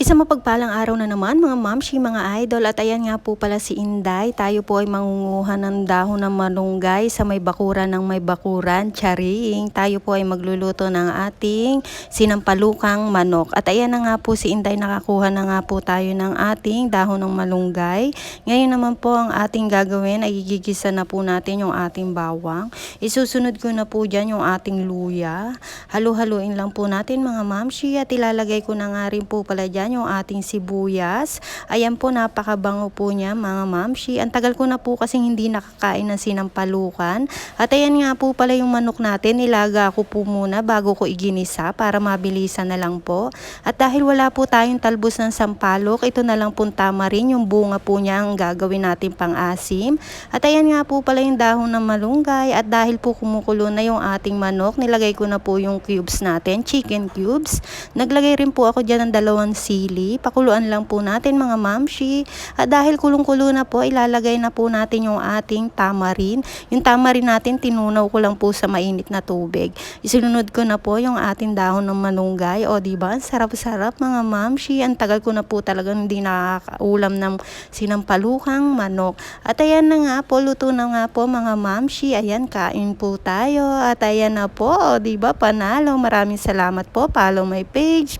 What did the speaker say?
Isang mapagpalang araw na naman mga mamshi, mga idol, at ayan nga po pala si Inday. Tayo po ay mangunguha ng dahon ng malunggay sa may bakuran ng may bakuran, charing. Tayo po ay magluluto ng ating sinampalukang manok. At ayan na nga po si Inday, nakakuha na nga po tayo ng ating dahon ng malunggay. Ngayon naman po ang ating gagawin ay gigigisa na po natin yung ating bawang. Isusunod ko na po dyan yung ating luya. Halu-haluin lang po natin mga mamshi at ilalagay ko na nga rin po pala dyan yung ating sibuyas. Ayan po, napakabango po niya mga mamshi. Ang tagal ko na po kasing hindi nakakain ng sinampalukan. At ayan nga po pala yung manok natin. Ilaga ko po muna bago ko iginisa para mabilisan na lang po. At dahil wala po tayong talbos ng sampalok, ito na lang po tama rin yung bunga po niya ang gagawin natin pang-asim. At ayan nga po pala yung dahon ng malunggay. At dahil po kumukulo na yung ating manok, nilagay ko na po yung cubes natin, chicken cubes. Naglagay rin po ako dyan ng 2 sili. Pakuluan lang po natin mga mamshi. At dahil kulong-kulo na po, ilalagay na po natin yung ating tamarin. Yung tamarin natin, tinunaw ko lang po sa mainit na tubig. Isunod ko na po yung ating dahon ng malunggay. O diba, sarap-sarap mga mamshi. Ang tagal ko na po talagang hindi nakakaulam ng sinampalukang manok. At ayan na nga po, luto na nga po mga mamshi. Ayan, kain po tayo. At ayan na po, o diba, panalo. Maraming salamat po. Follow my page.